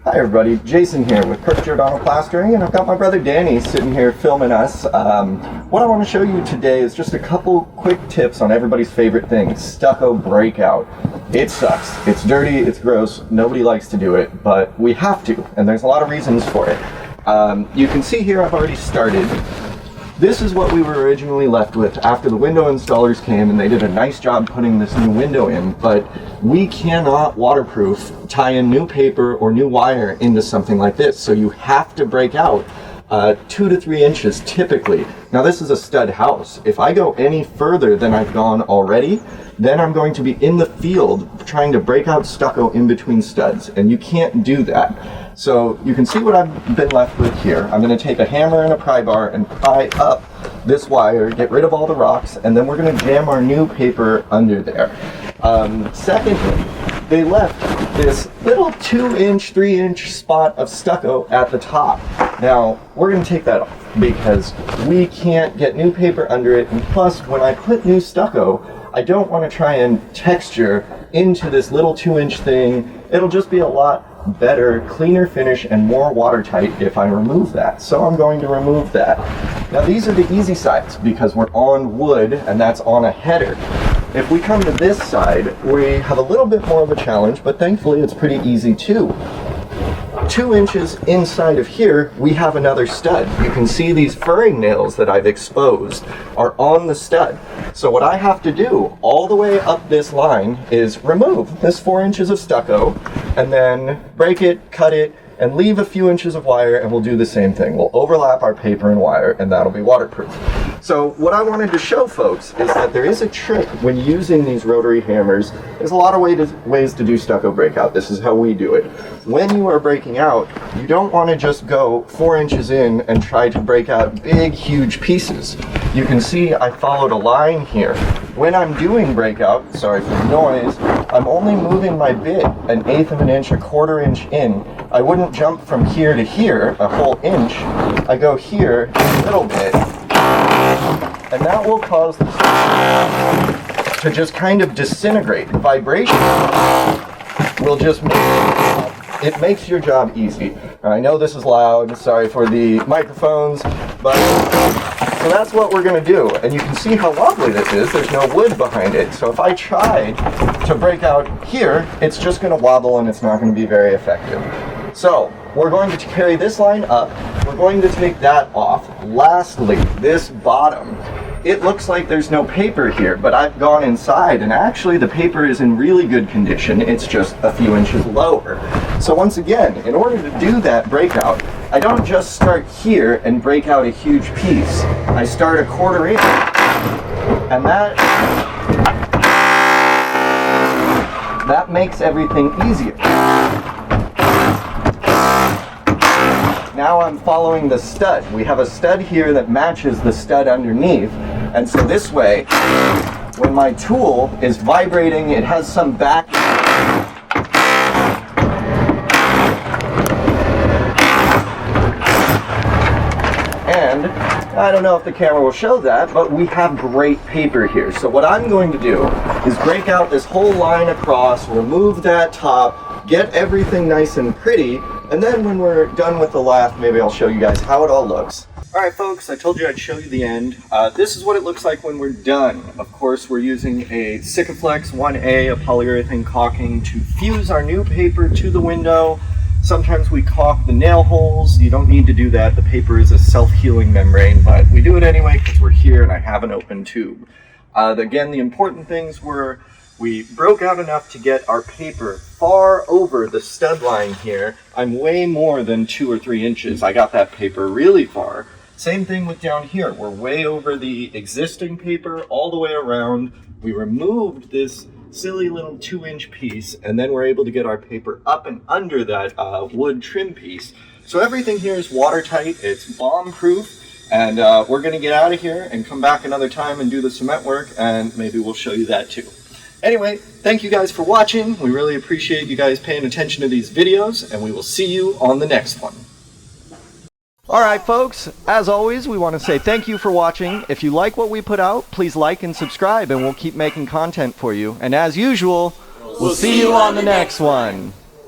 Hi everybody, Jason here with Kirk, Giordano Plastering, and I've got my brother Danny sitting here filming us. What I want to show you today is just a couple quick tips on everybody's favorite thing, stucco breakout. It sucks, it's dirty, it's gross, nobody likes to do it, but we have to, and there's a lot of reasons for it. You can see here I've already started. This is what we were originally left with after the window installers came, and they did a nice job putting this new window in, but we cannot waterproof, tie in new paper or new wire into something like this. So you have to break out 2 to 3 inches typically. Now this is a stud house. If I go any further than I've gone already, then I'm going to be in the field trying to break out stucco in between studs, and you can't do that. So you can see what I've been left with here. I'm going to take a hammer and a pry bar and pry up this wire, get rid of all the rocks, and then we're going to jam our new paper under there. Secondly, they left this little 2-inch, 3-inch spot of stucco at the top. Now, we're going to take that off because we can't get new paper under it, and plus, when I put new stucco, I don't want to try and texture into this little 2-inch thing. It'll just be a lot better, cleaner finish and more watertight if I remove that. So I'm going to remove that. Now these are the easy sides because we're on wood and that's on a header. If we come to this side, we have a little bit more of a challenge, but thankfully it's pretty easy too. 2 inches inside of here, we have another stud. You can see these furring nails that I've exposed are on the stud. So what I have to do all the way up this line is remove this 4 inches of stucco and then break it, cut it, and leave a few inches of wire, and we'll do the same thing. We'll overlap our paper and wire, and that'll be waterproof. So what I wanted to show folks is that there is a trick when using these rotary hammers. There's a lot of ways to do stucco breakout. This is how we do it. When you are breaking out, you don't want to just go 4 inches in and try to break out big, huge pieces. You can see I followed a line here. When I'm doing breakout, sorry for the noise, I'm only moving my bit 1/8 of an inch, 1/4 inch in. I wouldn't jump from here to here, a whole inch. I go here a little bit, and that will cause the to just kind of disintegrate. Vibration will just make it makes your job easy. I know this is loud, sorry for the microphones, but so that's what we're going to do. And you can see how lovely this is. There's no wood behind it. So if I try to break out here, it's just going to wobble and it's not going to be very effective. So we're going to carry this line up. We're going to take that off. Lastly, this bottom. It looks like there's no paper here, but I've gone inside and actually the paper is in really good condition. It's just a few inches lower. So once again, in order to do that breakout, I don't just start here and break out a huge piece. I start 1/4 inch, and that makes everything easier. Now I'm following the stud. We have a stud here that matches the stud underneath, and so this way, when my tool is vibrating, it has some back. And I don't know if the camera will show that, but we have great paper here. So what I'm going to do is break out this whole line across, remove that top, get everything nice and pretty, and then when we're done with the lath, maybe I'll show you guys how it all looks. All right, folks, I told you I'd show you the end. This is what it looks like when we're done. Of course, we're using a Sikaflex 1A, a polyurethane caulking, to fuse our new paper to the window. Sometimes we caulk the nail holes. You don't need to do that. The paper is a self-healing membrane, but we do it anyway because we're here and I have an open tube. Again, the important things were we broke out enough to get our paper far over the stud line here. I'm way more than 2 or 3 inches. I got that paper really far. Same thing with down here. We're way over the existing paper all the way around. We removed this silly little 2-inch piece, and then we're able to get our paper up and under that wood trim piece. So everything here is watertight, it's bomb-proof, and we're gonna get out of here and come back another time and do the cement work, and maybe we'll show you that too. Anyway, thank you guys for watching. We really appreciate you guys paying attention to these videos, and we will see you on the next one. All right, folks, as always, we want to say thank you for watching. If you like what we put out, please like and subscribe, and we'll keep making content for you. And as usual, we'll see you on the next one.